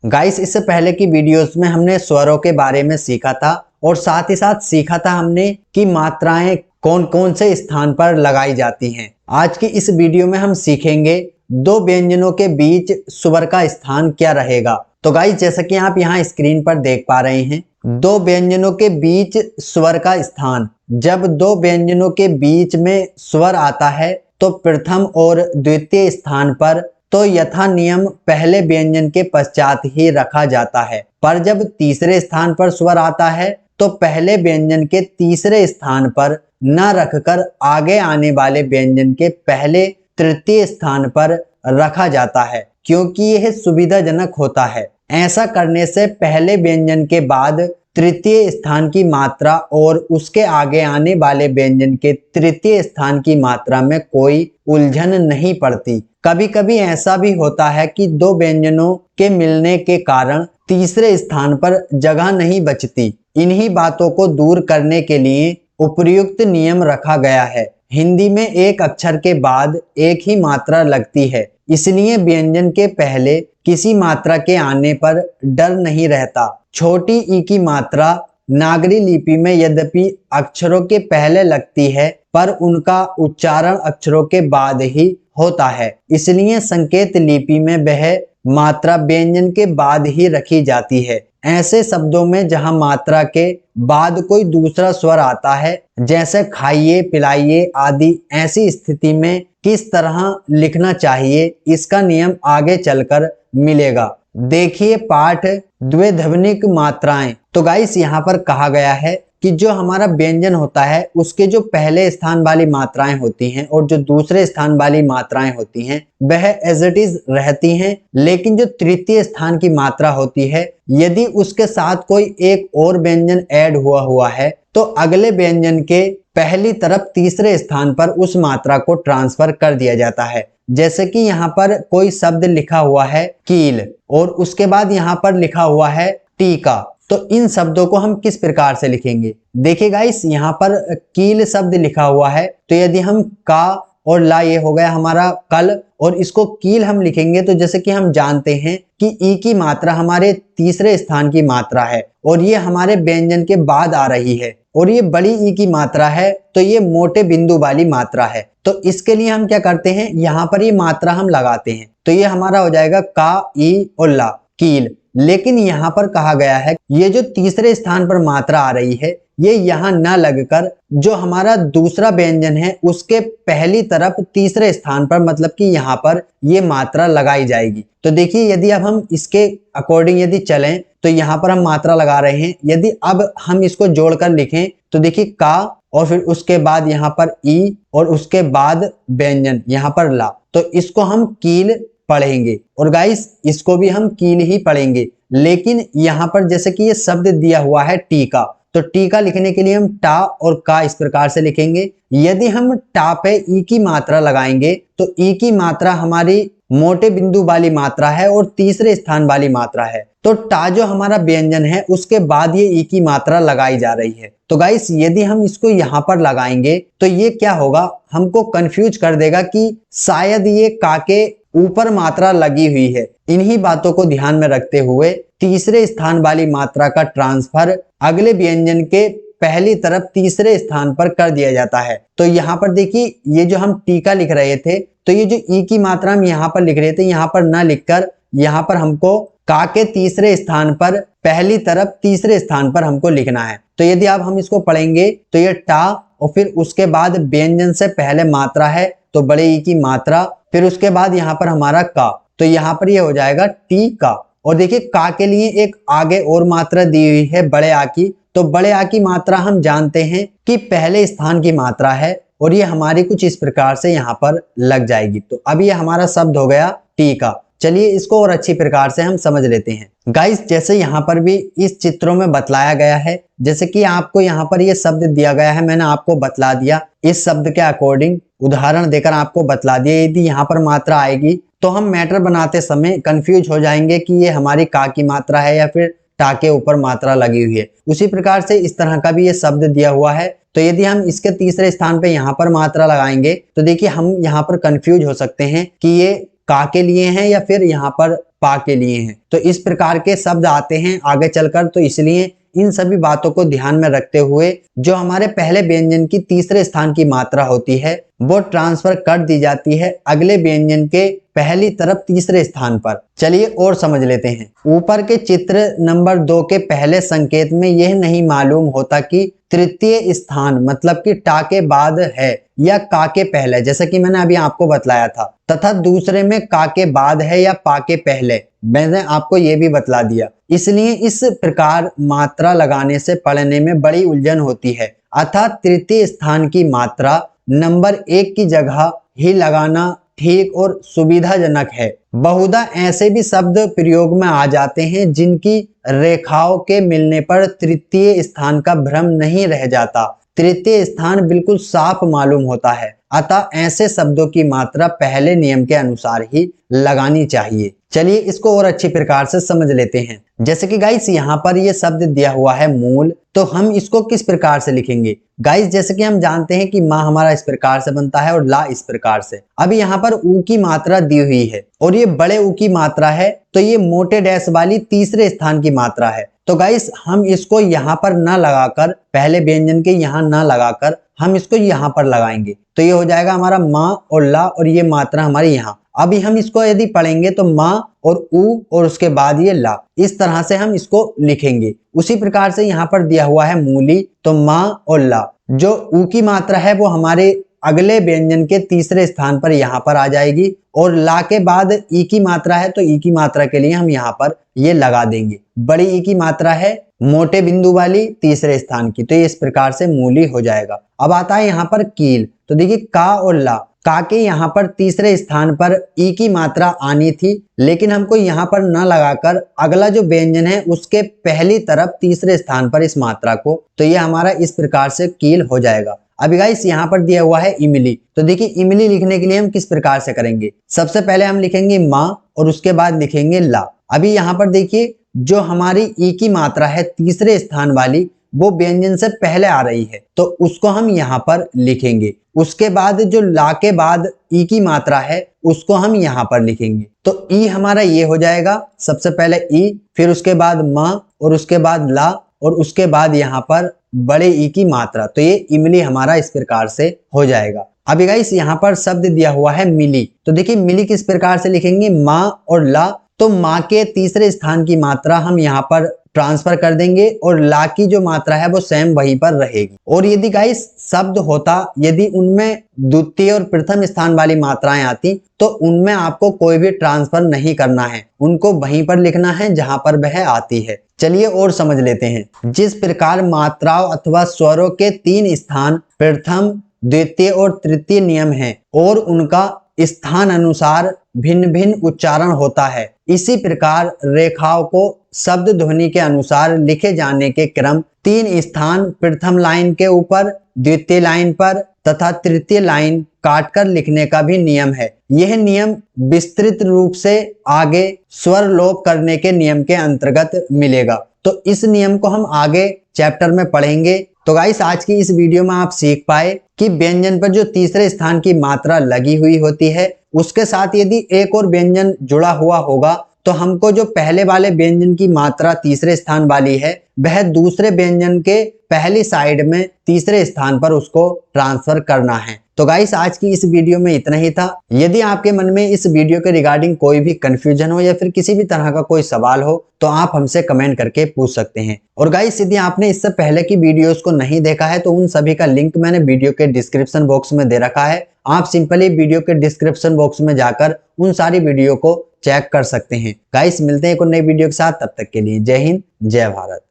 Guys, इससे पहले की वीडियोस में हमने स्वरों के बारे में सीखा था और साथ ही साथ सीखा था हमने कि मात्राएं कौन कौन से स्थान पर लगाई जाती हैं। आज की इस वीडियो में हम सीखेंगे दो व्यंजनों के बीच स्वर का स्थान क्या रहेगा। तो गाइस, जैसा कि आप यहाँ स्क्रीन पर देख पा रहे हैं, दो व्यंजनों के बीच स्वर का स्थान। जब दो व्यंजनों के बीच में स्वर आता है तो प्रथम और द्वितीय स्थान पर तो यथा नियम पहले व्यंजन के पश्चात ही रखा जाता है, पर जब तीसरे स्थान पर स्वर आता है तो पहले व्यंजन के तीसरे स्थान पर न रखकर आगे आने वाले व्यंजन के पहले तृतीय स्थान पर रखा जाता है, क्योंकि यह सुविधाजनक होता है। ऐसा करने से पहले व्यंजन के बाद तृतीय स्थान की मात्रा और उसके आगे आने वाले व्यंजन के तृतीय स्थान की मात्रा में कोई उलझन नहीं पड़ती। कभी कभी ऐसा भी होता है कि दो व्यंजनों के मिलने के कारण तीसरे स्थान पर जगह नहीं बचती। इन्हीं बातों को दूर करने के लिए उपर्युक्त नियम रखा गया है। हिंदी में एक अक्षर के बाद एक ही मात्रा लगती है, इसलिए व्यंजन के पहले किसी मात्रा के आने पर डर नहीं रहता। छोटी ई की मात्रा नागरी लिपि में यद्यपि अक्षरों के पहले लगती है, पर उनका उच्चारण अक्षरों के बाद ही होता है, इसलिए संकेत लिपि में वह मात्रा व्यंजन के बाद ही रखी जाती है। ऐसे शब्दों में जहां मात्रा के बाद कोई दूसरा स्वर आता है, जैसे खाइए, पिलाइए आदि, ऐसी स्थिति में किस तरह लिखना चाहिए, इसका नियम आगे चलकर मिलेगा। देखिए पाठ द्विध्वनिक मात्राएं। तो गाइस, यहाँ पर कहा गया है कि जो हमारा व्यंजन होता है उसके जो पहले स्थान वाली मात्राएं होती हैं और जो दूसरे स्थान वाली मात्राएं होती हैं वह एज इट इज रहती हैं, लेकिन जो तृतीय स्थान की मात्रा होती है, यदि उसके साथ कोई एक और व्यंजन ऐड हुआ है तो अगले व्यंजन के पहली तरफ तीसरे स्थान पर उस मात्रा को ट्रांसफर कर दिया जाता है। जैसे कि यहाँ पर कोई शब्द लिखा हुआ है कील और उसके बाद यहाँ पर लिखा हुआ है टीका, तो इन शब्दों को हम किस प्रकार से लिखेंगे? देखिए गाइस, यहाँ पर कील शब्द लिखा हुआ है, तो यदि हम का और ला, ये हो गया हमारा कल, और इसको कील हम लिखेंगे तो जैसे कि हम जानते हैं कि ई की मात्रा हमारे तीसरे स्थान की मात्रा है और ये हमारे व्यंजन के बाद आ रही है, और ये बड़ी ई की मात्रा है तो ये मोटे बिंदु वाली मात्रा है। तो इसके लिए हम क्या करते हैं, यहाँ पर ये मात्रा हम लगाते हैं, तो ये हमारा हो जाएगा का, ई और ला, कील। लेकिन यहाँ पर कहा गया है ये जो तीसरे स्थान पर मात्रा आ रही है ये यहाँ न लगकर जो हमारा दूसरा व्यंजन है उसके पहली तरफ तीसरे स्थान पर, मतलब कि यहाँ पर ये मात्रा लगाई जाएगी। तो देखिए, यदि अब हम इसके अकॉर्डिंग यदि चलें तो यहाँ पर हम मात्रा लगा रहे हैं। यदि अब हम इसको जोड़कर लिखें तो देखिए का और फिर उसके बाद यहाँ पर ई और उसके बाद व्यंजन यहाँ पर ला, तो इसको हम कील पढ़ेंगे। और गाइस, इसको भी हम कील ही पढ़ेंगे, लेकिन यहाँ पर जैसे कि ये शब्द दिया हुआ है टीका, तो टीका लिखने के लिए हम टा और का इस प्रकार से लिखेंगे। यदि हम टा पे ई की मात्रा लगाएंगे तो ई की मात्रा हमारी मोटे बिंदु वाली मात्रा है और तीसरे स्थान वाली मात्रा है, तो टा जो हमारा व्यंजन है उसके बाद ये ई की मात्रा लगाई जा रही है। तो गाइस, यदि हम इसको यहाँ पर लगाएंगे तो ये क्या होगा, हमको कंफ्यूज कर देगा कि शायद ये का के ऊपर मात्रा लगी हुई है। इन्हीं बातों को ध्यान में रखते हुए तीसरे स्थान वाली मात्रा का ट्रांसफर अगले व्यंजन के पहली तरफ तीसरे स्थान पर कर दिया जाता है। तो यहाँ पर देखिए, ये जो हम टीका लिख रहे थे तो ये जो ई की मात्रा हम यहाँ पर लिख रहे थे, यहाँ पर ना लिखकर यहाँ पर हमको का के तीसरे स्थान पर पहली तरफ तीसरे स्थान पर हमको लिखना है। तो यदि आप हम इसको पढ़ेंगे तो ये टा और फिर उसके बाद व्यंजन से पहले मात्रा है तो बड़े ई की मात्रा, फिर उसके बाद यहाँ पर हमारा का, तो यहाँ पर ये हो जाएगा टी का। और देखिए, का के लिए एक आगे और मात्रा दी हुई है बड़े आ की, तो बड़े आ की मात्रा हम जानते हैं कि पहले स्थान की मात्रा है और ये हमारी कुछ इस प्रकार से यहाँ पर लग जाएगी। तो अब ये हमारा शब्द हो गया टी का। चलिए इसको और अच्छी प्रकार से हम समझ लेते हैं। गाइस, जैसे यहाँ पर भी इस चित्रों में बतलाया गया है, जैसे कि आपको यहाँ पर ये शब्द दिया गया है, मैंने आपको बतला दिया इस शब्द के अकॉर्डिंग, उदाहरण देकर आपको बतला दिया। यदि यहाँ पर मात्रा आएगी तो हम मैटर बनाते समय कंफ्यूज हो जाएंगे कि ये हमारी का की मात्रा है या फिर टा के ऊपर मात्रा लगी हुई है। उसी प्रकार से इस तरह का भी ये शब्द दिया हुआ है, तो यदि हम इसके तीसरे स्थान पे यहाँ पर मात्रा लगाएंगे तो देखिए हम यहाँ पर कंफ्यूज हो सकते हैं कि ये का के लिए है या फिर यहाँ पर पा के लिए हैं। तो इस प्रकार के शब्द आते हैं आगे चलकर, तो इसलिए इन सभी बातों को ध्यान में रखते हुए जो हमारे पहले व्यंजन की तीसरे स्थान की मात्रा होती है वो ट्रांसफर कर दी जाती है अगले व्यंजन के पहली तरफ तीसरे स्थान पर। चलिए और समझ लेते हैं। ऊपर के चित्र नंबर 2 के पहले संकेत में यह नहीं मालूम होता कि तृतीय स्थान मतलब कि टा के बाद है या का के पहले, जैसा कि मैंने अभी आपको बतलाया था, तथा दूसरे में का के बाद है या पा के पहले, मैंने आपको ये भी बतला दिया। इसलिए इस प्रकार मात्रा लगाने से पढ़ने में बड़ी उलझन होती है, अतः तृतीय स्थान की मात्रा नंबर 1 की जगह ही लगाना ठीक और सुविधाजनक है। बहुधा ऐसे भी शब्द प्रयोग में आ जाते हैं जिनकी रेखाओं के मिलने पर तृतीय स्थान का भ्रम नहीं रह जाता, तृतीय स्थान बिल्कुल साफ मालूम होता है, अतः ऐसे शब्दों की मात्रा पहले नियम के अनुसार ही लगानी चाहिए। चलिए इसको और अच्छी प्रकार से समझ लेते हैं। जैसे कि गाइस यहाँ पर ये शब्द दिया हुआ है मूल, तो हम इसको किस प्रकार से लिखेंगे गाइस? जैसे कि हम जानते हैं कि माँ हमारा इस प्रकार से बनता है और ला इस प्रकार से। अभी यहाँ पर ऊ की मात्रा दी हुई है और ये बड़े ऊ की मात्रा है, तो ये मोटे डैश वाली तीसरे स्थान की मात्रा है। तो गाइस हम इसको यहाँ पर ना लगाकर, पहले व्यंजन के यहाँ ना लगाकर हम इसको यहाँ पर लगाएंगे, तो ये हो जाएगा हमारा माँ और ला और ये मात्रा हमारी यहाँ। अभी हम इसको यदि पढ़ेंगे तो माँ और ऊ और उसके बाद ये ला, इस तरह से हम इसको लिखेंगे। उसी प्रकार से यहाँ पर दिया हुआ है मूली, तो माँ और ला, जो ऊ की मात्रा है वो हमारे अगले व्यंजन के तीसरे स्थान पर यहाँ पर आ जाएगी, और ला के बाद ई की मात्रा है तो ई की मात्रा के लिए हम यहाँ पर ये लगा देंगे। बड़ी ई की मात्रा है मोटे बिंदु वाली तीसरे स्थान की, तो ये इस प्रकार से मूली हो जाएगा। अब आता है यहाँ पर कील, तो देखिए का और ला, का के यहाँ पर तीसरे स्थान पर ई की मात्रा आनी थी, लेकिन हमको यहाँ पर न लगाकर अगला जो व्यंजन है उसके पहली तरफ तीसरे स्थान पर इस मात्रा को, तो ये हमारा इस प्रकार से कील हो जाएगा। अभी गाइस यहाँ पर दिया हुआ है इमली, तो देखिए इमली लिखने के लिए हम किस प्रकार से करेंगे? सबसे पहले हम लिखेंगे माँ और उसके बाद लिखेंगे ला। अभी यहाँ पर देखिए जो हमारी ई की मात्रा है तीसरे स्थान वाली वो व्यंजन से पहले आ रही है, तो उसको हम यहाँ पर लिखेंगे। उसके बाद जो ला के बाद ई की मात्रा है उसको हम यहाँ पर लिखेंगे, तो ई हमारा ये हो जाएगा। सबसे पहले ई, फिर उसके बाद माँ और उसके बाद ला और उसके बाद यहाँ पर बड़े ई की मात्रा, तो ये इमली हमारा इस प्रकार से हो जाएगा। अभी गाइस यहाँ पर शब्द दिया हुआ है मिली, तो देखिए मिली किस प्रकार से लिखेंगे? माँ और ला, तो माँ के तीसरे स्थान की मात्रा हम यहाँ पर ट्रांसफर कर देंगे और ला की जो मात्रा है वो सेम वहीं पर रहेगी। और यदि गाइस शब्द होता, यदि उनमें द्वितीय और प्रथम स्थान वाली मात्राएं आती तो उनमें आपको कोई भी ट्रांसफर नहीं करना है, उनको वहीं पर लिखना है जहां पर वह आती है। चलिए और समझ लेते हैं। जिस प्रकार मात्राओं अथवा स्वरों के 3 स्थान प्रथम, द्वितीय और तृतीय नियम है और उनका स्थान अनुसार भिन्न भिन्न उच्चारण होता है, इसी प्रकार रेखाओं को शब्द ध्वनि के अनुसार लिखे जाने के क्रम 3 स्थान प्रथम लाइन के ऊपर, द्वितीय लाइन पर तथा तृतीय लाइन काटकर लिखने का भी नियम है। यह नियम विस्तृत रूप से आगे स्वर लोप करने के नियम के अंतर्गत मिलेगा, तो इस नियम को हम आगे चैप्टर में पढ़ेंगे। तो गाइस आज की इस वीडियो में आप सीख पाए कि व्यंजन पर जो तीसरे स्थान की मात्रा लगी हुई होती है उसके साथ यदि एक और व्यंजन जुड़ा हुआ होगा तो हमको जो पहले वाले व्यंजन की मात्रा तीसरे स्थान वाली है वह दूसरे व्यंजन के पहली साइड में तीसरे स्थान पर उसको ट्रांसफर करना है। तो गाइस आज की इस वीडियो में इतना ही था। यदि आपके मन में इस वीडियो के रिगार्डिंग कोई भी कंफ्यूजन हो या फिर किसी भी तरह का कोई सवाल हो तो आप हमसे कमेंट करके पूछ सकते हैं। और गाइस यदि आपने इससे पहले की वीडियोस को नहीं देखा है तो उन सभी का लिंक मैंने वीडियो के डिस्क्रिप्शन बॉक्स में दे रखा है, आप सिंपली वीडियो के डिस्क्रिप्शन बॉक्स में जाकर उन सारी वीडियो को चेक कर सकते हैं। गाइस मिलते हैं एक और नई वीडियो के साथ, तब तक के लिए जय हिंद जय भारत।